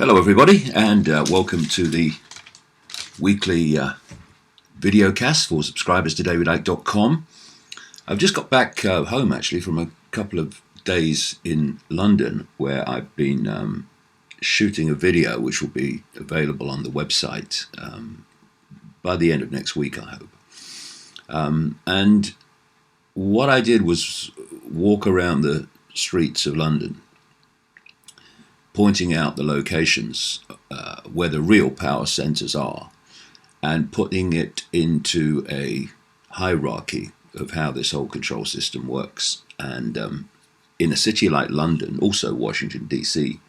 Hello everybody, and welcome to the weekly videocast for subscribers to davidicke.com. I've just got back home actually from a couple of days in London where I've been shooting a video which will be available on the website by the end of next week, I hope. And what I did was walk around the streets of London, pointing out the locations where the real power centres are and putting it into a hierarchy of how this whole control system works. And in a city like London, also Washington DC,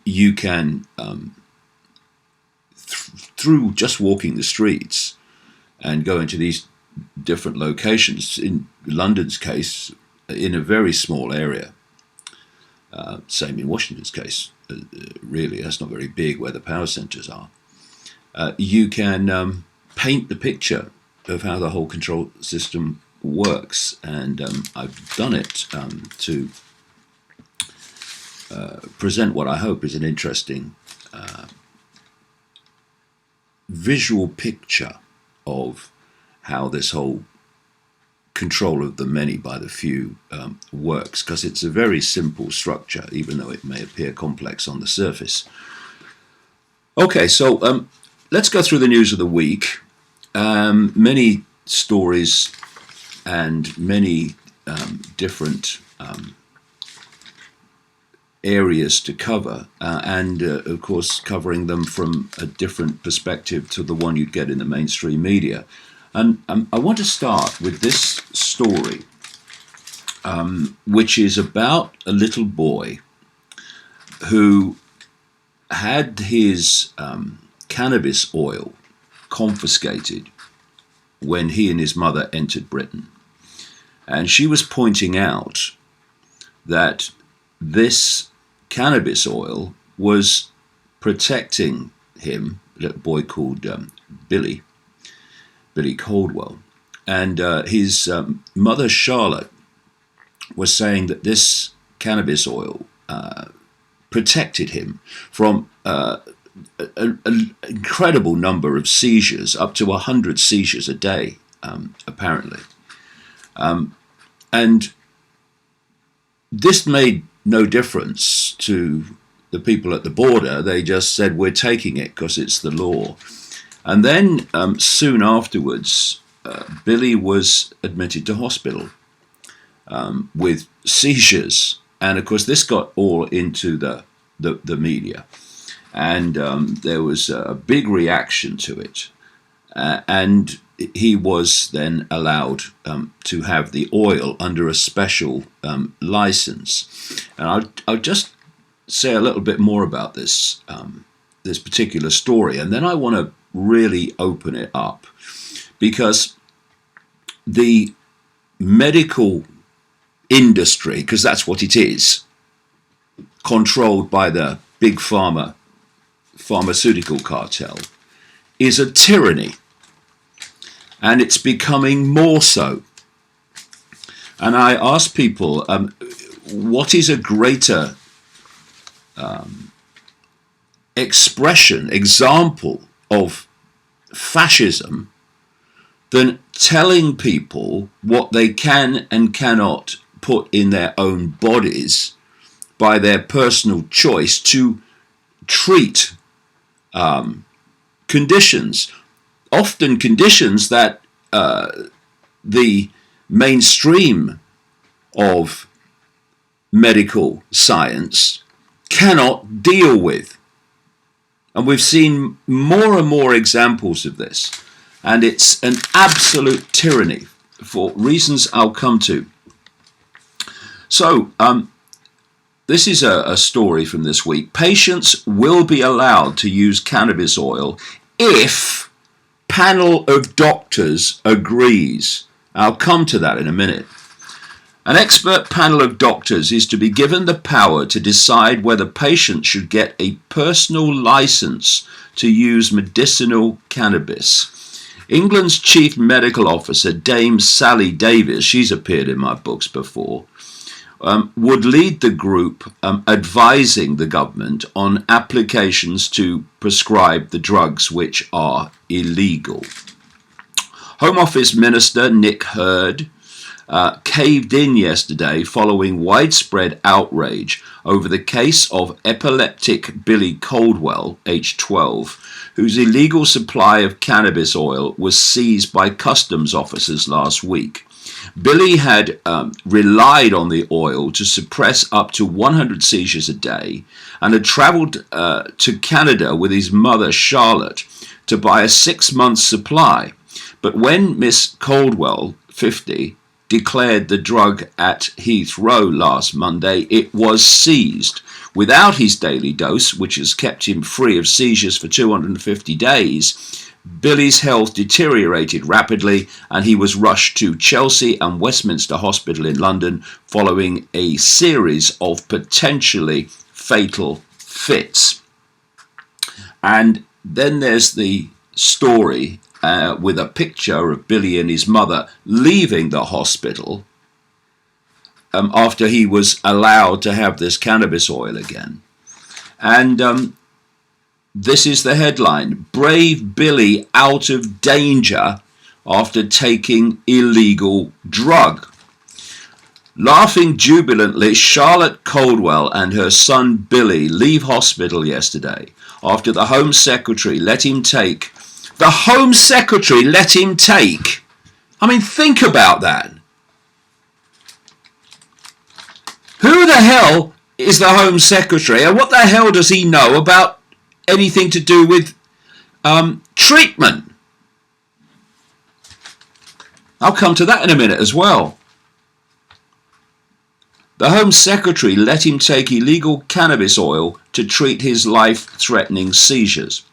you can, through just walking the streets and going to these different locations, in London's case, in a very small area, same in Washington's case, really, that's not very big where the power centres are. You can paint the picture of how the whole control system works, and I've done it to present what I hope is an interesting visual picture of how this whole control of the many by the few works, because it's a very simple structure, even though it may appear complex on the surface. Okay, so let's go through the news of the week. Many stories and many different areas to cover, and of course covering them from a different perspective to the one you'd get in the mainstream media. And I want to start with this story, which is about a little boy who had his cannabis oil confiscated when he and his mother entered Britain. And she was pointing out that this cannabis oil was protecting him, a little boy called Billy Caldwell, and his mother Charlotte was saying that this cannabis oil protected him from an incredible number of seizures, up to 100 seizures a day, apparently. And this made no difference to the people at the border. They just said, we're taking it because it's the law. And then soon afterwards, Billy was admitted to hospital with seizures. And of course, this got all into the media. And there was a big reaction to it. And he was then allowed to have the oil under a special license. And I'll just say a little bit more about this, this particular story. And then I want to really open it up, because the medical industry, because that's what it is, controlled by the big pharmaceutical cartel, is a tyranny, and it's becoming more so. And I ask people, what is a greater example of fascism than telling people what they can and cannot put in their own bodies by their personal choice to treat conditions, often conditions that the mainstream of medical science cannot deal with. And we've seen more and more examples of this. And it's an absolute tyranny for reasons I'll come to. So, this is a story from this week. Patients will be allowed to use cannabis oil if panel of doctors agrees. I'll come to that in a minute. An expert panel of doctors is to be given the power to decide whether patients should get a personal license to use medicinal cannabis. England's chief medical officer, Dame Sally Davies, she's appeared in my books before, would lead the group advising the government on applications to prescribe the drugs which are illegal. Home Office Minister Nick Hurd caved in yesterday following widespread outrage over the case of epileptic Billy Caldwell, aged 12, whose illegal supply of cannabis oil was seized by customs officers last week. Billy had relied on the oil to suppress up to 100 seizures a day and had travelled to Canada with his mother, Charlotte, to buy a 6-month supply. But when Miss Caldwell, 50, declared the drug at Heathrow last Monday, it was seized. Without his daily dose, which has kept him free of seizures for 250 days, Billy's health deteriorated rapidly and he was rushed to Chelsea and Westminster Hospital in London following a series of potentially fatal fits. And then there's the story with a picture of Billy and his mother leaving the hospital after he was allowed to have this cannabis oil again. And this is the headline: Brave Billy out of danger after taking illegal drug. Laughing jubilantly, Charlotte Caldwell and her son Billy leave hospital yesterday after the Home Secretary let him take. The Home Secretary let him take. I mean, think about that. Who the hell is the Home Secretary, and what the hell does he know about anything to do with treatment? I'll come to that in a minute as well. The Home Secretary let him take illegal cannabis oil to treat his life-threatening seizures.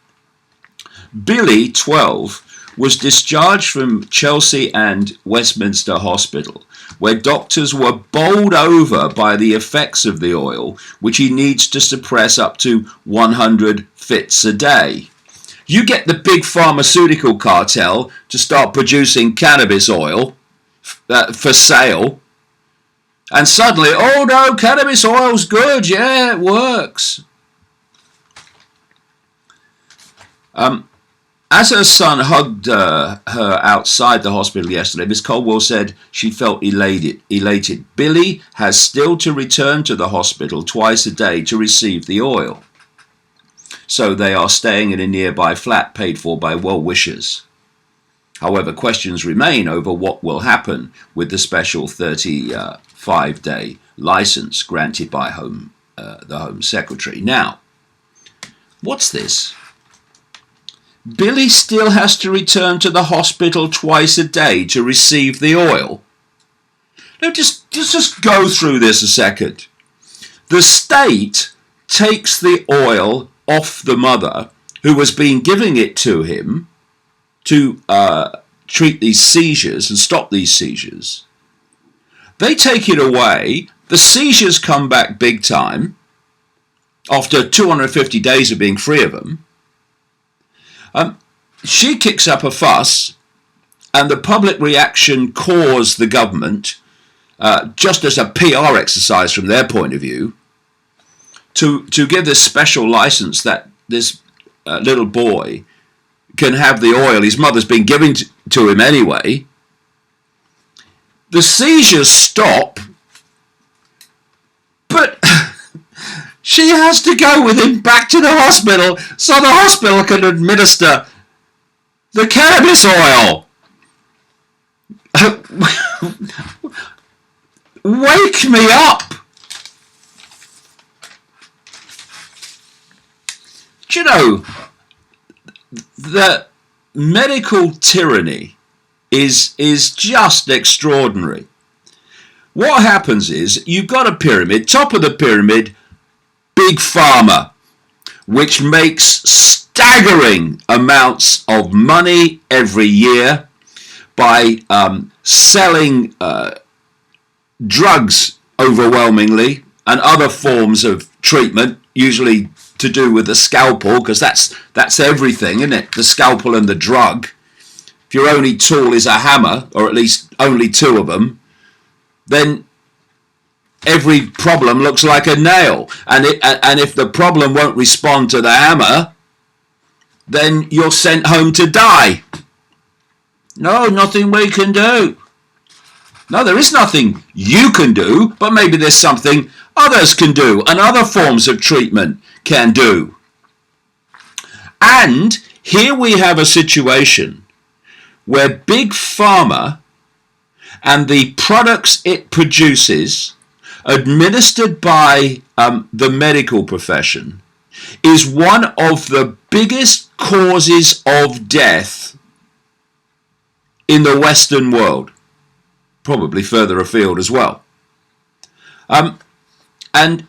Billy, 12, was discharged from Chelsea and Westminster Hospital, where doctors were bowled over by the effects of the oil, which he needs to suppress up to 100 fits a day. You get the big pharmaceutical cartel to start producing cannabis oil for sale, and suddenly, oh no, cannabis oil's good, yeah, it works. As her son hugged her outside the hospital yesterday, Miss Caldwell said she felt elated. Billy has still to return to the hospital twice a day to receive the oil. So they are staying in a nearby flat paid for by well-wishers. However, questions remain over what will happen with the special 35-day license granted by the Home Secretary. Now, what's this? Billy still has to return to the hospital twice a day to receive the oil. Now, just go through this a second. The state takes the oil off the mother, who has been giving it to him to treat these seizures and stop these seizures. They take it away. The seizures come back big time after 250 days of being free of them. She kicks up a fuss, and the public reaction caused the government, just as a PR exercise from their point of view, to give this special license that this little boy can have the oil his mother's been giving to him anyway. The seizures stop, but she has to go with him back to the hospital so the hospital can administer the cannabis oil. Wake me up. Do you know, the medical tyranny is just extraordinary. What happens is you've got a pyramid, top of the pyramid, Big Pharma, which makes staggering amounts of money every year by selling drugs overwhelmingly and other forms of treatment, usually to do with the scalpel, because that's everything, isn't it? The scalpel and the drug. If your only tool is a hammer, or at least only two of them, then every problem looks like a nail, and if the problem won't respond to the hammer, then you're sent home to die. No, nothing we can do. No, there is nothing you can do, but maybe there's something others can do and other forms of treatment can do. And here we have a situation where Big Pharma and the products it produces, administered by the medical profession, is one of the biggest causes of death in the Western world, probably further afield as well. And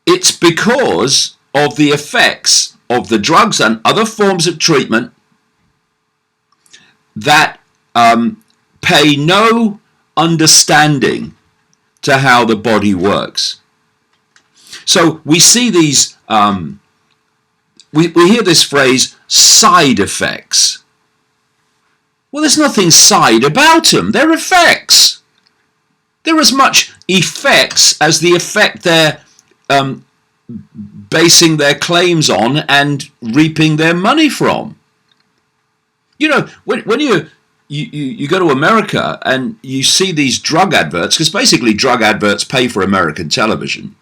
it's because of the effects of the drugs and other forms of treatment that pay no understanding to how the body works. So we see these, we hear this phrase, side effects. Well, there's nothing side about them. They're effects. They're as much effects as the effect they're basing their claims on and reaping their money from. You know, when you go to America and you see these drug adverts, because basically drug adverts pay for American television.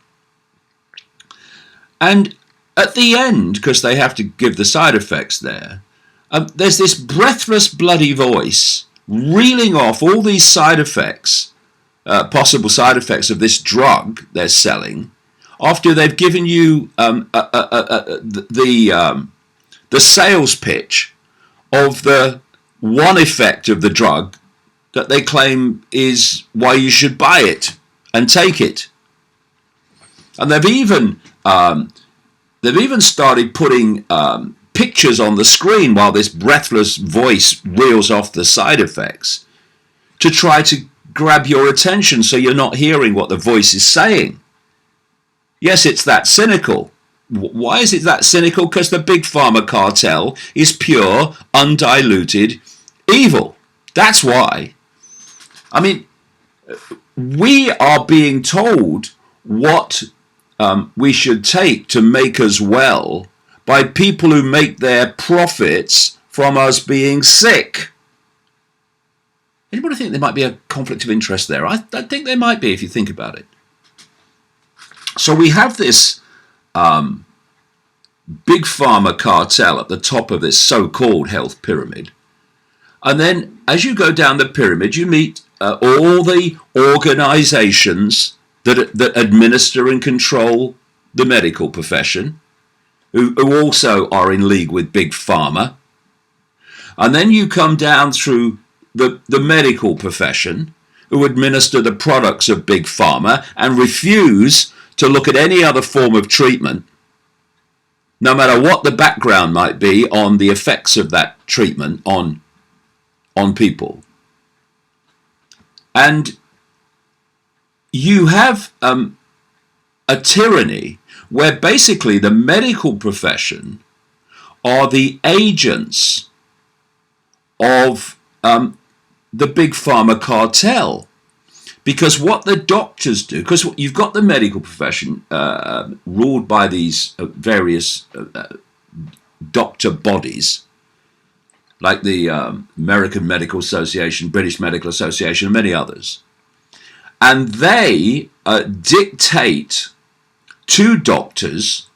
And at the end, because they have to give the side effects there, there's this breathless, bloody voice reeling off all these side effects, possible side effects of this drug they're selling, after they've given you the sales pitch of the one effect of the drug that they claim is why you should buy it and take it. And they've even started putting pictures on the screen while this breathless voice reels off the side effects to try to grab your attention so you're not hearing what the voice is saying. Yes, it's that cynical. Why is it that cynical? Because the Big Pharma cartel is pure, undiluted evil. That's why. I mean, we are being told what we should take to make us well by people who make their profits from us being sick. Anybody think there might be a conflict of interest there? I think there might be if you think about it. So we have this Big Pharma cartel at the top of this so-called health pyramid. And then as you go down the pyramid, you meet all the organizations that administer and control the medical profession, who also are in league with Big Pharma. And then you come down through the medical profession, who administer the products of Big Pharma and refuse to look at any other form of treatment, no matter what the background might be on the effects of that treatment on people. And you have a tyranny where basically the medical profession are the agents of the Big Pharma cartel. Because what the doctors do, because you've got the medical profession ruled by these various doctor bodies, like the American Medical Association, British Medical Association, and many others. And they dictate to doctors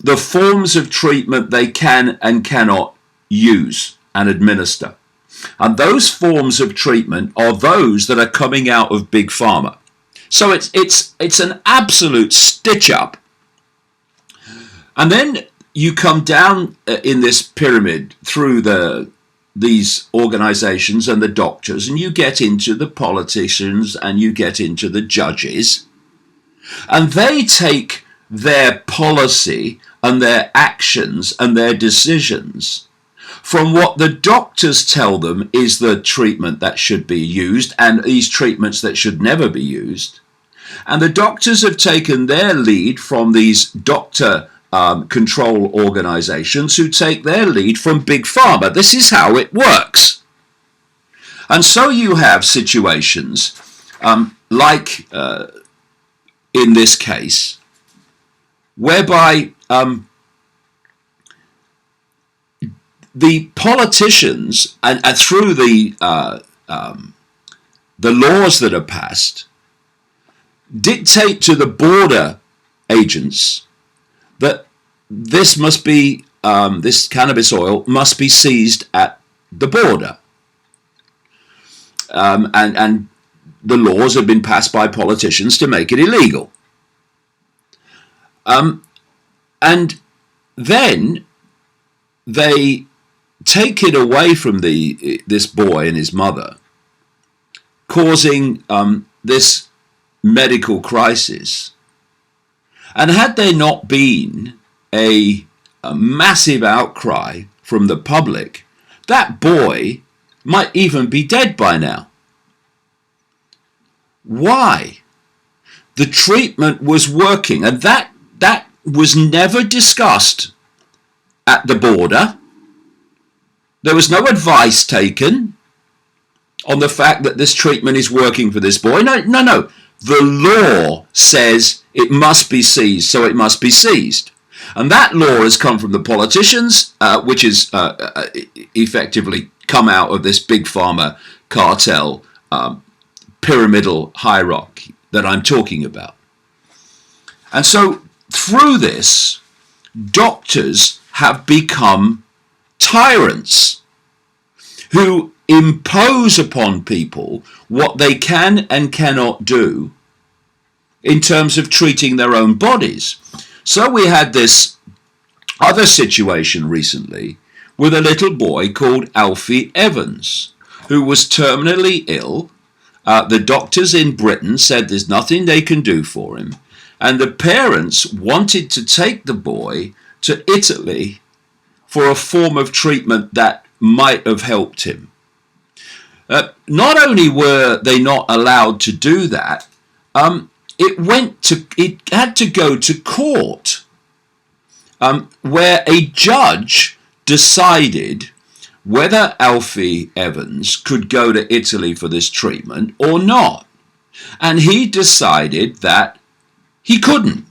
the forms of treatment they can and cannot use and administer. And those forms of treatment are those that are coming out of Big Pharma. So it's an absolute stitch-up. And then you come down in this pyramid through these organizations and the doctors, and you get into the politicians and you get into the judges. And they take their policy and their actions and their decisions from what the doctors tell them is the treatment that should be used and these treatments that should never be used. And the doctors have taken their lead from these doctor control organizations who take their lead from Big Pharma. This is how it works. And so you have situations like in this case, whereby the politicians and through the laws that are passed dictate to the border agents that this must be this cannabis oil must be seized at the border, and the laws have been passed by politicians to make it illegal, and then they take it away from this boy and his mother, causing this medical crisis. And had there not been a massive outcry from the public, that boy might even be dead by now. Why? The treatment was working, and that was never discussed at the border. There was no advice taken on the fact that this treatment is working for this boy. No. The law says it must be seized, so it must be seized. And that law has come from the politicians, which is effectively come out of this big pharma cartel pyramidal hierarchy that I'm talking about. And so through this, doctors have become tyrants who impose upon people what they can and cannot do in terms of treating their own bodies. So we had this other situation recently with a little boy called Alfie Evans, who was terminally ill. The doctors in Britain said there's nothing they can do for him, and the parents wanted to take the boy to Italy for a form of treatment that might have helped him. Not only were they not allowed to do that, it had to go to court, where a judge decided whether Alfie Evans could go to Italy for this treatment or not. And he decided that he couldn't.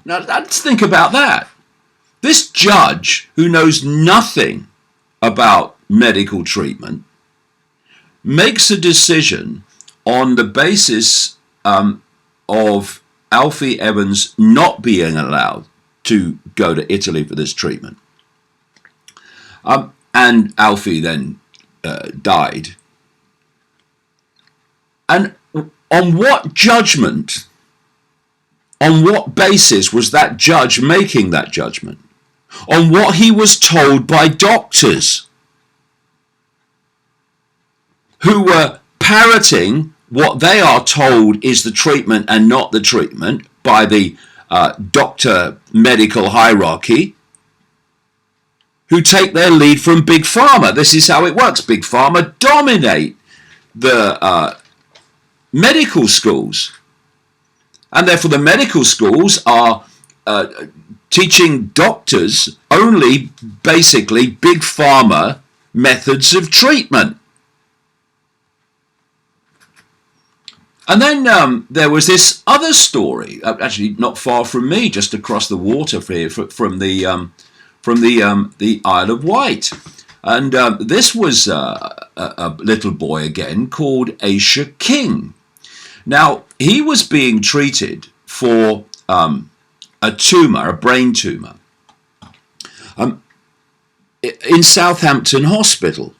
Now let's think about that. This judge, who knows nothing about medical treatment, makes a decision on the basis of Alfie Evans not being allowed to go to Italy for this treatment. And Alfie then died. And on what judgment, on what basis was that judge making that judgment? On what he was told by doctors who were parroting what they are told is the treatment and not the treatment by the doctor medical hierarchy, who take their lead from Big Pharma. This is how it works. Big Pharma dominate the medical schools. And therefore the medical schools are teaching doctors only basically Big Pharma methods of treatment. And then there was this other story, actually not far from me, just across the water here from the Isle of Wight. And this was a little boy again called Icke King. Now, he was being treated for a tumour, a brain tumour, in Southampton Hospital.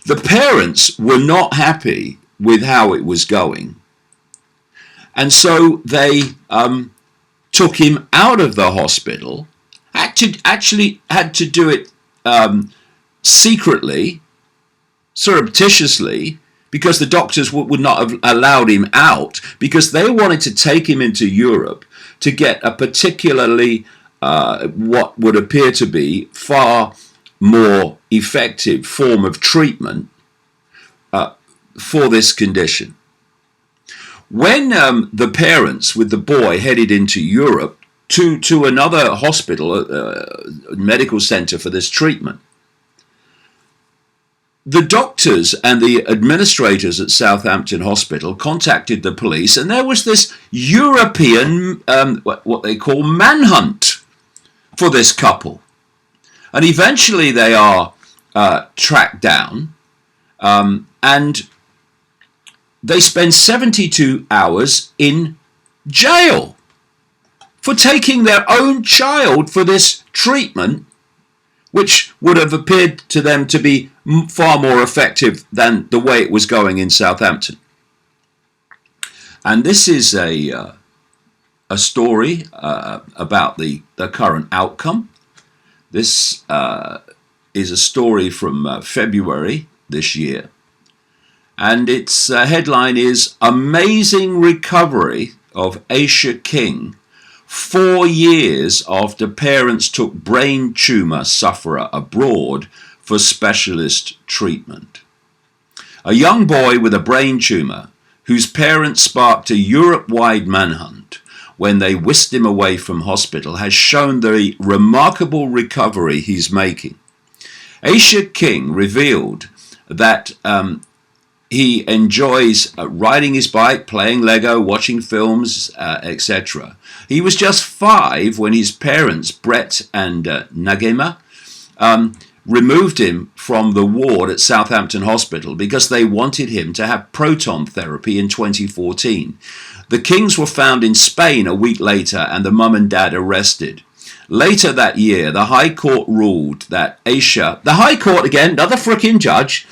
The parents were not happy with how it was going, and so they took him out of the hospital. Actually had to do it secretly, surreptitiously, because the doctors would not have allowed him out, because they wanted to take him into Europe to get a particularly what would appear to be far more effective form of treatment for this condition. When the parents with the boy headed into Europe to another hospital, medical centre for this treatment, the doctors and the administrators at Southampton Hospital contacted the police, and there was this European, what they call manhunt for this couple. And eventually they are tracked down, and they spend 72 hours in jail for taking their own child for this treatment, which would have appeared to them to be far more effective than the way it was going in Southampton. And this is a story about the current outcome. This is a story from February this year, and its headline is "Amazing Recovery of Icke King 4 years after parents took brain tumour sufferer abroad for specialist treatment." A young boy with a brain tumour whose parents sparked a Europe-wide manhunt when they whisked him away from hospital has shown the remarkable recovery he's making. Icke King revealed that he enjoys riding his bike, playing Lego, watching films, etc. He was just 5 when his parents, Brett and Nagema, removed him from the ward at Southampton Hospital because they wanted him to have proton therapy in 2014. The Kings were found in Spain a week later and the mum and dad arrested. Later that year, the High Court ruled that Icke, the High Court again, another frickin' judge,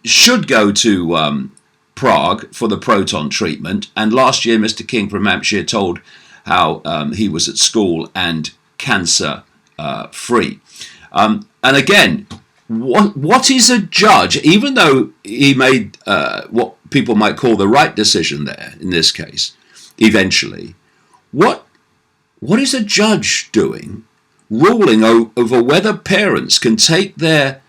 should go to Prague for the proton treatment. And last year, Mr. King from Hampshire told how he was at school and cancer free. And again, what is a judge, even though he made what people might call the right decision there, in this case, eventually, what is a judge doing ruling over whether parents can take their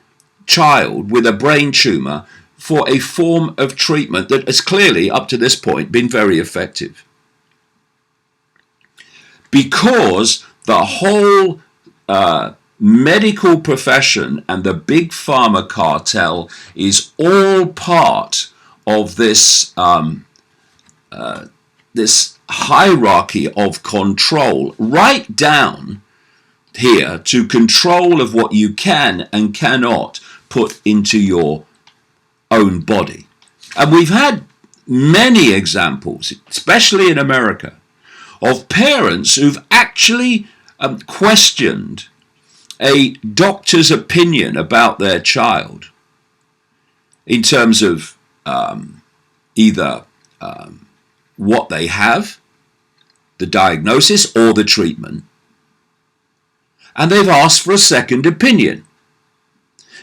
child with a brain tumour for a form of treatment that has clearly, up to this point, been very effective? Because the whole medical profession and the big pharma cartel is all part of this this hierarchy of control, right down here to control of what you can and cannot put into your own body. And we've had many examples, especially in America, of parents who've actually questioned a doctor's opinion about their child in terms of either what they have, the diagnosis, or the treatment. And they've asked for a second opinion.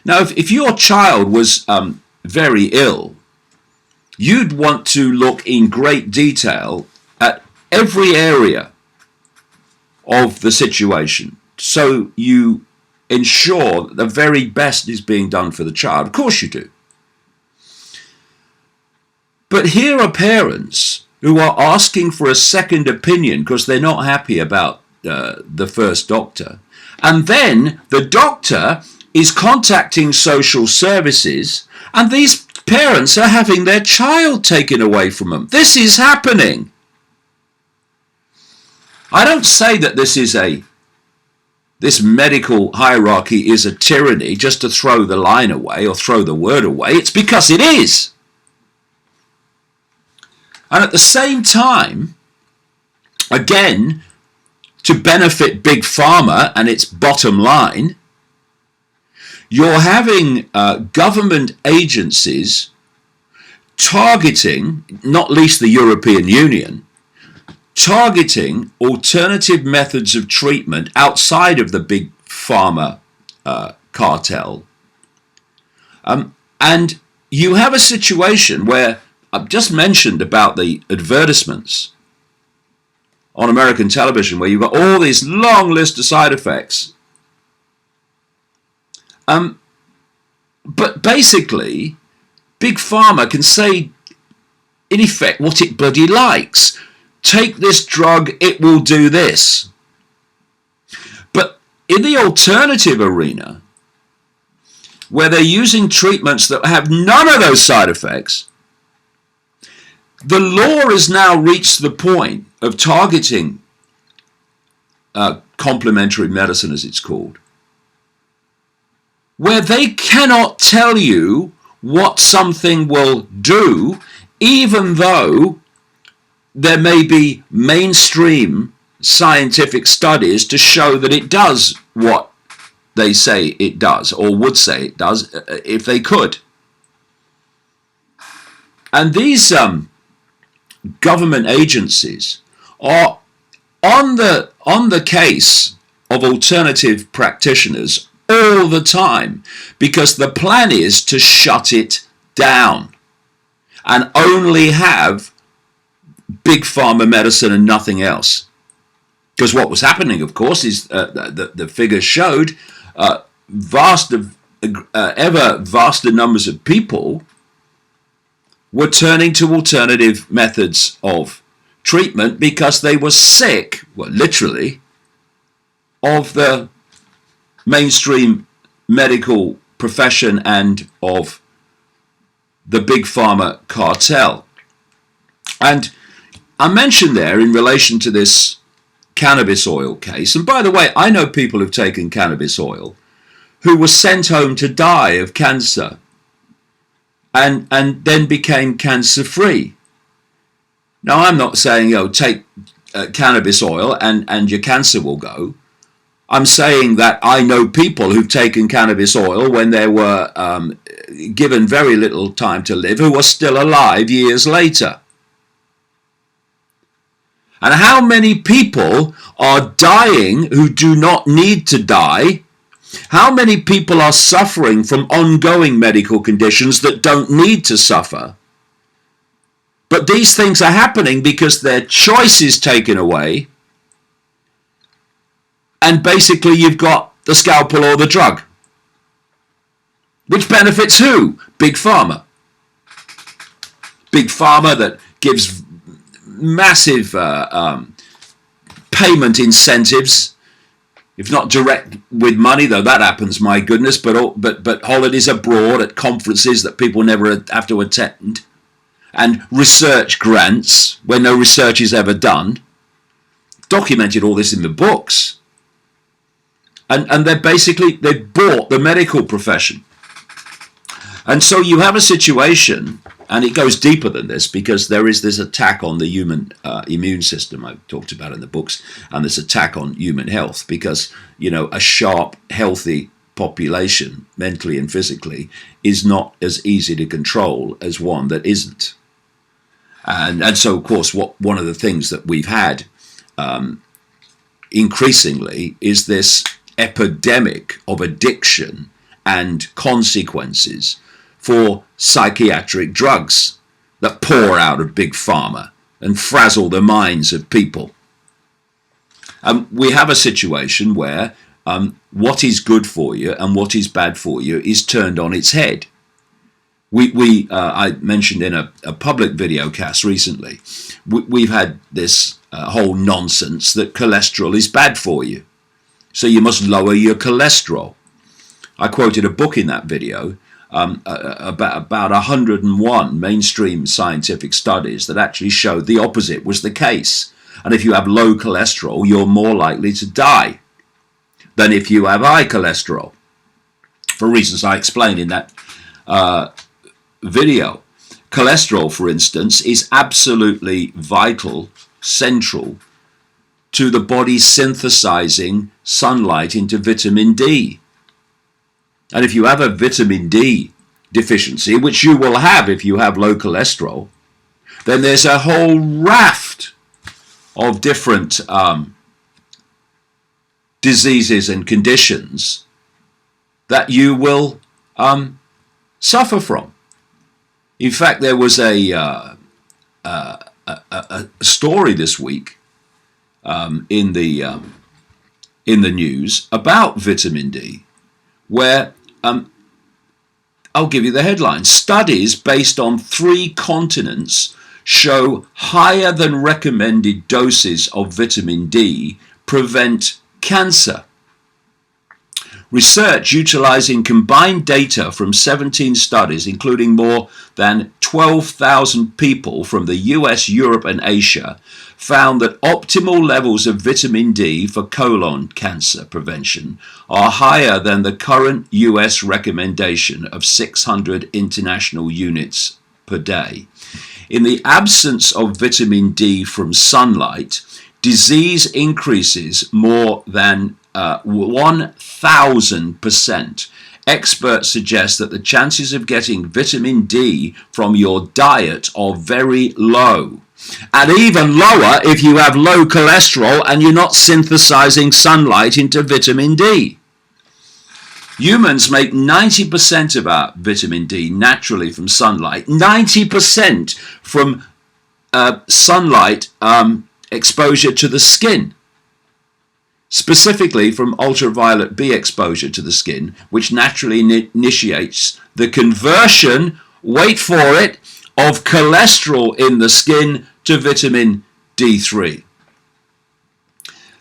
Now, if your child was very ill, you'd want to look in great detail at every area of the situation so you ensure that the very best is being done for the child. Of course you do. But here are parents who are asking for a second opinion because they're not happy about the first doctor. And then the doctor is contacting social services, and these parents are having their child taken away from them. This is happening. I don't say that this medical hierarchy is a tyranny just to throw the line away or throw the word away. It's because it is. And at the same time, again, to benefit Big Pharma and its bottom line, you're having government agencies targeting, not least the European Union, targeting alternative methods of treatment outside of the Big Pharma cartel. And you have a situation where I've just mentioned about the advertisements on American television where you've got all these long list of side effects. But basically, Big Pharma can say, in effect, what it bloody likes. Take this drug, it will do this. But in the alternative arena, where they're using treatments that have none of those side effects, the law has now reached the point of targeting complementary medicine, as it's called, where they cannot tell you what something will do, even though there may be mainstream scientific studies to show that it does what they say it does, or would say it does, if they could. And these government agencies are on the case of alternative practitioners all the time, because the plan is to shut it down and only have big pharma medicine and nothing else. Because what was happening, of course, is the figures showed ever vaster numbers of people were turning to alternative methods of treatment because they were sick, well, literally, of the mainstream medical profession and of the big pharma cartel. And I mentioned there in relation to this cannabis oil case, and by the way, I know people who've taken cannabis oil who were sent home to die of cancer and then became cancer free. Now, I'm not saying, take cannabis oil and your cancer will go. I'm saying that I know people who've taken cannabis oil when they were given very little time to live, who are still alive years later. And how many people are dying who do not need to die? How many people are suffering from ongoing medical conditions that don't need to suffer? But these things are happening because their choice is taken away, and basically you've got the scalpel or the drug. Which benefits who? Big Pharma. Big Pharma that gives massive payment incentives, if not direct with money, though that happens, my goodness, but holidays abroad at conferences that people never have to attend, and research grants when no research is ever done. Documented all this in the books. And they've bought the medical profession. And so you have a situation, and it goes deeper than this, because there is this attack on the human immune system I've talked about in the books, and this attack on human health, because, a sharp, healthy population, mentally and physically, is not as easy to control as one that isn't. And so, of course, one of the things that we've had increasingly is this epidemic of addiction and consequences for psychiatric drugs that pour out of big pharma and frazzle the minds of people. We have a situation where what is good for you and what is bad for you is turned on its head. I mentioned in a public videocast recently, we've had this whole nonsense that cholesterol is bad for you, so you must lower your cholesterol. I quoted a book in that video about 101 mainstream scientific studies that actually showed the opposite was the case. And if you have low cholesterol, you're more likely to die than if you have high cholesterol, for reasons I explained in that video. Cholesterol, for instance, is absolutely vital, central to the body synthesizing sunlight into vitamin D. And if you have a vitamin D deficiency, which you will have if you have low cholesterol, then there's a whole raft of different diseases and conditions that you will suffer from. In fact, there was a story this week in the news about vitamin D, where I'll give you the headline. Studies based on 3 continents show higher than recommended doses of vitamin D prevent cancer. Research utilizing combined data from 17 studies, including more than 12,000 people from the US, Europe, and Asia, found that optimal levels of vitamin D for colon cancer prevention are higher than the current US recommendation of 600 international units per day. In the absence of vitamin D from sunlight, disease increases more than 1,000%. Experts suggest that the chances of getting vitamin D from your diet are very low. And even lower if you have low cholesterol and you're not synthesizing sunlight into vitamin D. Humans make 90% of our vitamin D naturally from sunlight. 90% from sunlight exposure to the skin. Specifically from ultraviolet B exposure to the skin, which naturally initiates the conversion, wait for it, of cholesterol in the skin to vitamin D3.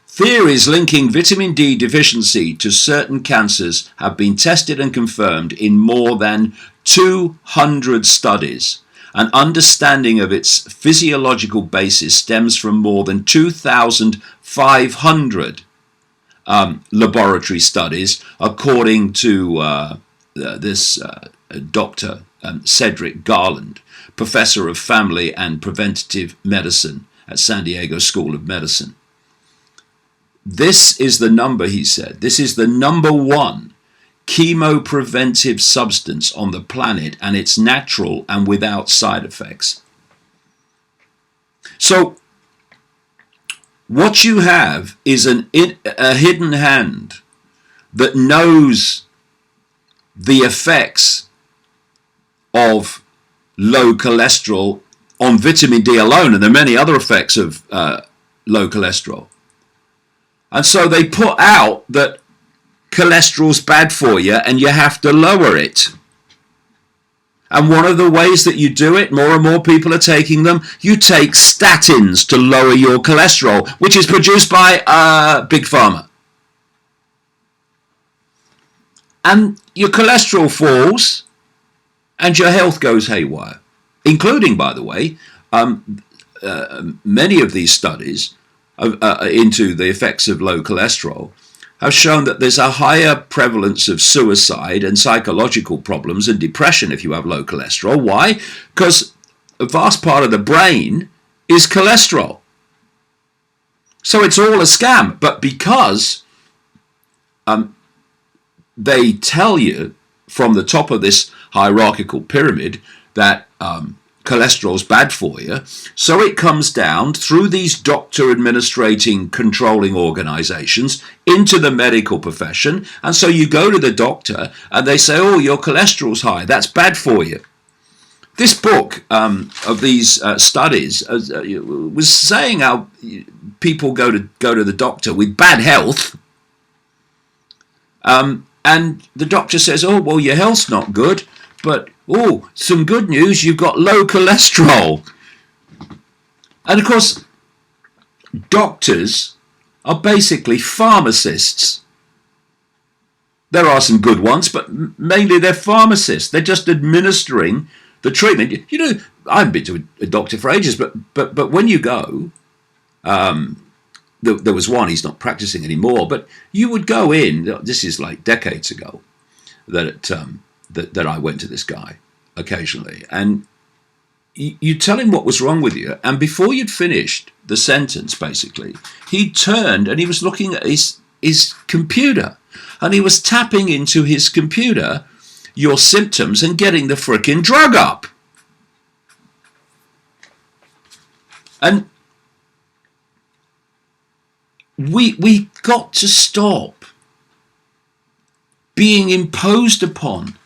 Theories linking vitamin D deficiency to certain cancers have been tested and confirmed in more than 200 studies. An understanding of its physiological basis stems from more than 2,500 laboratory studies, according to this Dr. Cedric Garland, professor of family and preventative medicine at San Diego School of Medicine. This is the number, he said, this is the number one chemopreventive substance on the planet, and it's natural and without side effects. So what you have is a hidden hand that knows the effects of low cholesterol on vitamin D alone, and there are many other effects of low cholesterol. And so they put out that cholesterol's bad for you and you have to lower it. And one of the ways that you do it, more and more people are taking them, you take statins to lower your cholesterol, which is produced by Big Pharma. And your cholesterol falls and your health goes haywire, including, by the way, many of these studies into the effects of low cholesterol have shown that there's a higher prevalence of suicide and psychological problems and depression if you have low cholesterol. Why? Because a vast part of the brain is cholesterol. So it's all a scam. But because they tell you from the top of this hierarchical pyramid that cholesterol's bad for you, so it comes down through these doctor administrating controlling organizations into the medical profession, and so you go to the doctor and they say, oh, your cholesterol's high, that's bad for you. This book of these studies was saying how people go to the doctor with bad health, and the doctor says, oh, well, your health's not good, but oh, some good news, you've got low cholesterol. And of course, doctors are basically pharmacists. There are some good ones, but mainly they're pharmacists. They're just administering the treatment. You know, I haven't been to a doctor for ages, but when you go, there was one, he's not practicing anymore, but you would go in, this is like decades ago, that I went to this guy occasionally, and you tell him what was wrong with you, and before you'd finished the sentence, basically, he turned and he was looking at his computer, and he was tapping into his computer your symptoms and getting the frickin' drug up. And we got to stop being imposed upon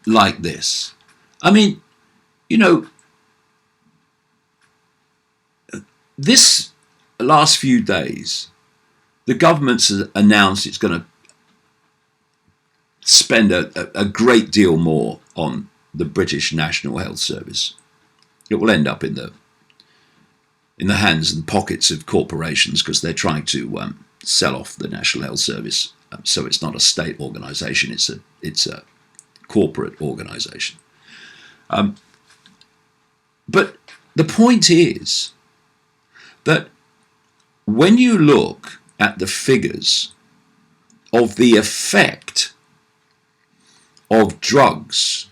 like this. I mean, you know, this last few days, the government's announced it's going to spend a great deal more on the British National Health Service. It will end up in the hands and pockets of corporations because they're trying to sell off the National Health Service So it's not a state organization, it's a corporate organization. But the point is that when you look at the figures of the effect of drugs,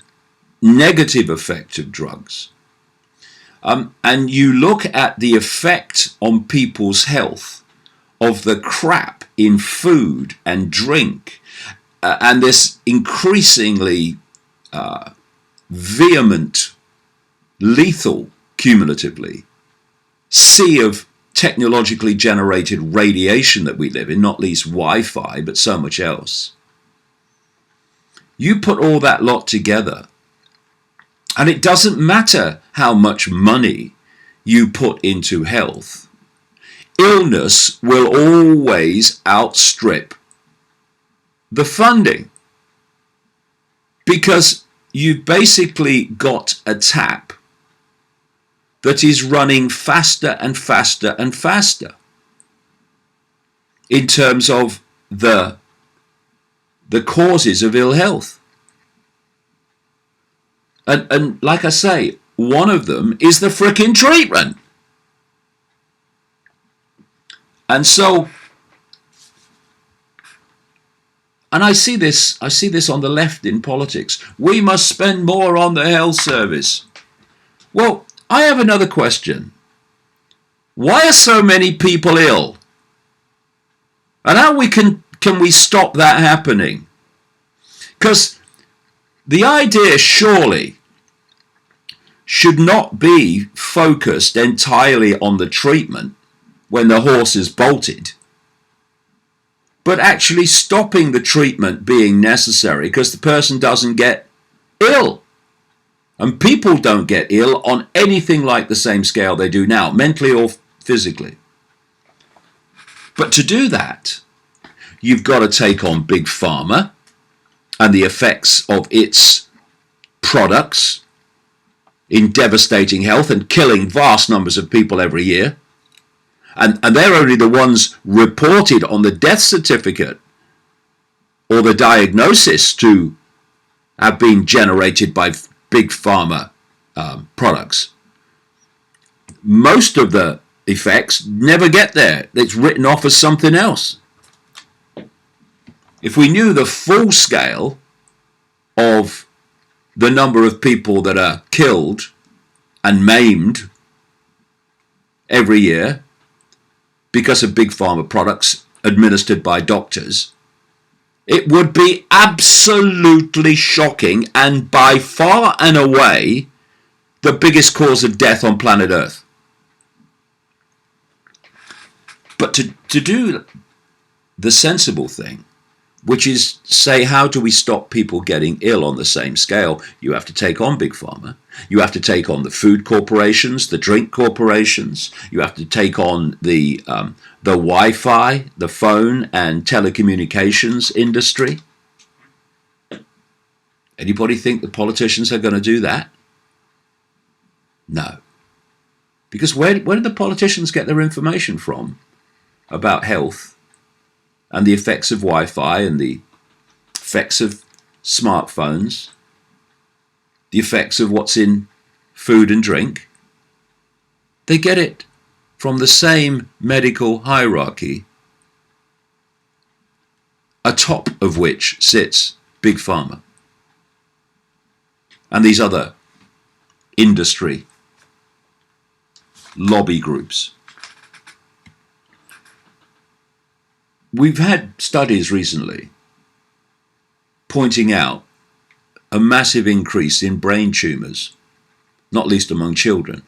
negative effect of drugs, and you look at the effect on people's health of the crap in food and drink, and this increasingly vehement, lethal, cumulatively, sea of technologically generated radiation that we live in, not least Wi-Fi, but so much else. You put all that lot together, and it doesn't matter how much money you put into health, illness will always outstrip the funding, because you've basically got a tap that is running faster and faster and faster in terms of the causes of ill health. And like I say, one of them is the frickin' treatment. And so, and I see this on the left in politics. We must spend more on the health service. Well, I have another question. Why are so many people ill? And how can we stop that happening? Because the idea surely should not be focused entirely on the treatment when the horse is bolted, but actually stopping the treatment being necessary because the person doesn't get ill. And people don't get ill on anything like the same scale they do now, mentally or physically. But to do that, you've got to take on Big Pharma and the effects of its products in devastating health and killing vast numbers of people every year. And they're only the ones reported on the death certificate or the diagnosis to have been generated by Big Pharma products. Most of the effects never get there. It's written off as something else. If we knew the full scale of the number of people that are killed and maimed every year because of Big Pharma products administered by doctors, it would be absolutely shocking and by far and away the biggest cause of death on planet Earth. But to do the sensible thing, which is say, how do we stop people getting ill on the same scale? You have to take on Big Pharma. You have to take on the food corporations, the drink corporations. You have to take on the Wi-Fi, the phone and telecommunications industry. Anybody think the politicians are going to do that? No. Because where do the politicians get their information from about health and the effects of Wi-Fi and the effects of smartphones, the effects of what's in food and drink? They get it from the same medical hierarchy, atop of which sits Big Pharma and these other industry lobby groups. We've had studies recently pointing out a massive increase in brain tumours, not least among children.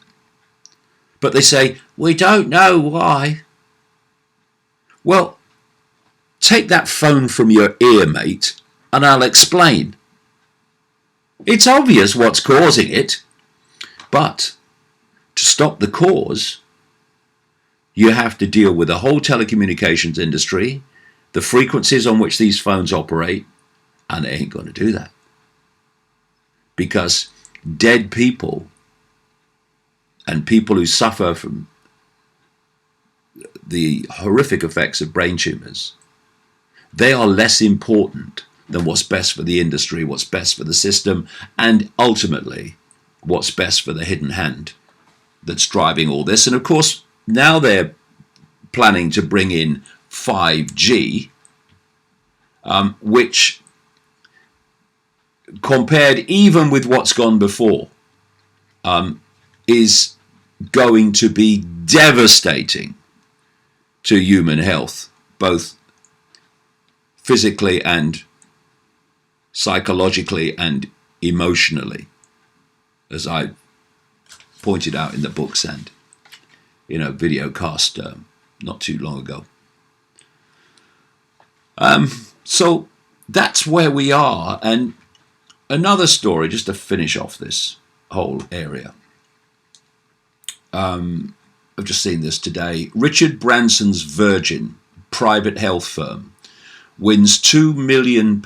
But they say, we don't know why. Well, take that phone from your ear, mate, and I'll explain. It's obvious what's causing it, but to stop the cause, you have to deal with the whole telecommunications industry, the frequencies on which these phones operate, and they ain't going to do that. Because dead people and people who suffer from the horrific effects of brain tumours, they are less important than what's best for the industry, what's best for the system, and ultimately what's best for the hidden hand that's driving all this. And of course, now they're planning to bring in 5G, which, compared even with what's gone before, is going to be devastating to human health, both physically and psychologically and emotionally, as I pointed out in the books and Videocast not too long ago. So that's where we are. And another story, just to finish off this whole area. I've just seen this today. Richard Branson's Virgin private health firm wins £2 million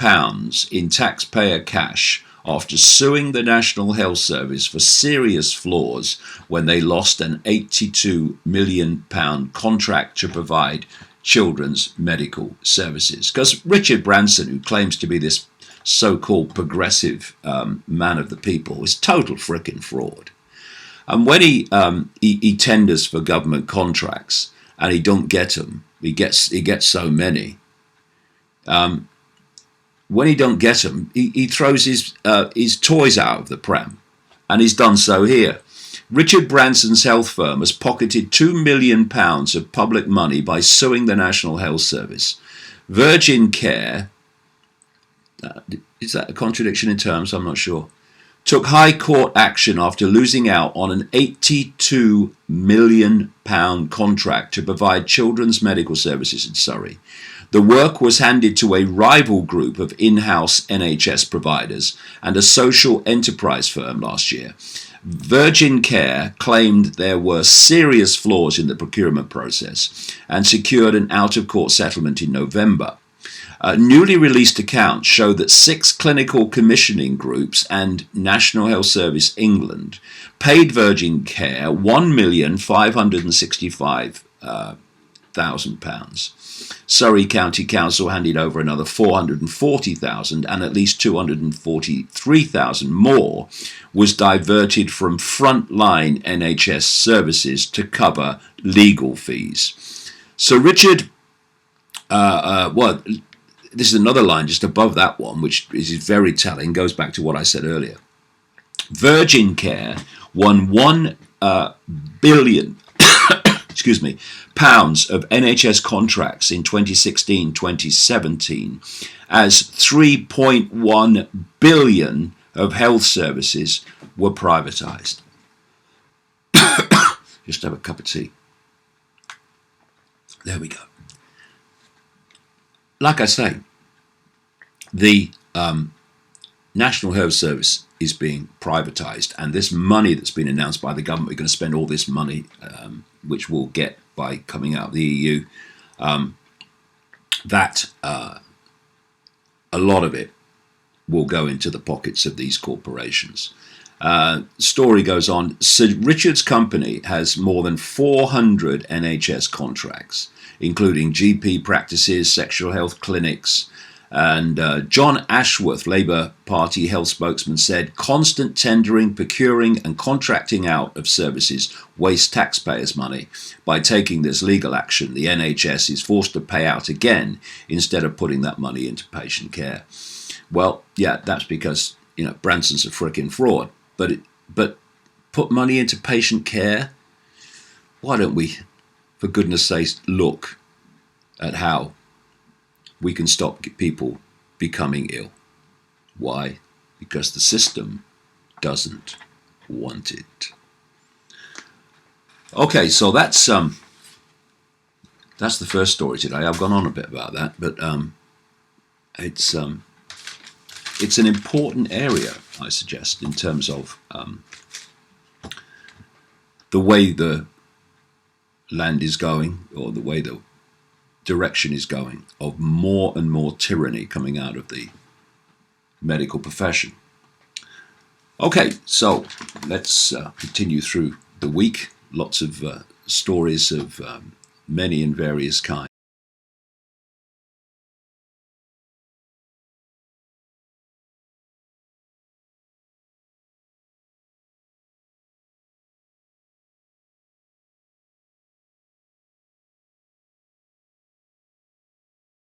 in taxpayer cash after suing the National Health Service for serious flaws when they lost an £82 million contract to provide children's medical services. Because Richard Branson, who claims to be this so-called progressive man of the people, is total frickin' fraud. And when he tenders for government contracts and he don't get them, he gets so many. When he don't get them, he throws his toys out of the pram, and he's done so here. Richard Branson's health firm has pocketed £2 million of public money by suing the National Health Service. Virgin Care, is that a contradiction in terms? I'm not sure. Took High Court action after losing out on an £82 million contract to provide children's medical services in Surrey. The work was handed to a rival group of in-house NHS providers and a social enterprise firm last year. Virgin Care claimed there were serious flaws in the procurement process and secured an out-of-court settlement in November. Newly released accounts show that 6 clinical commissioning groups and National Health Service England paid Virgin Care £1,565,000. Surrey County Council handed over another £440,000, and at least £243,000 more was diverted from frontline NHS services to cover legal fees. So Richard, this is another line just above that one, which is very telling, goes back to what I said earlier. Virgin Care won £1 billion pounds of NHS contracts in 2016-2017 as 3.1 billion of health services were privatised. Just have a cup of tea. There we go. Like I say, the National Health Service is being privatised, and this money that's been announced by the government, we're going to spend all this money, which we'll get by coming out of the EU, that a lot of it will go into the pockets of these corporations. Story goes on. Sir Richard's company has more than 400 NHS contracts, including GP practices, sexual health clinics, and John Ashworth, Labour Party health spokesman, said constant tendering, procuring and contracting out of services waste taxpayers' money. By taking this legal action, the NHS is forced to pay out again instead of putting that money into patient care. Well, yeah, that's because Branson's a frickin' fraud. But put money into patient care? Why don't we, for goodness sake, look at how we can stop people becoming ill? Why? Because the system doesn't want it. Okay, so that's the first story today. I've gone on a bit about that, but it's an important area, I suggest, in terms of the way the land is going, or the way the direction is going, of more and more tyranny coming out of the medical profession. Okay, so let's continue through the week. Lots of stories of many and various kinds.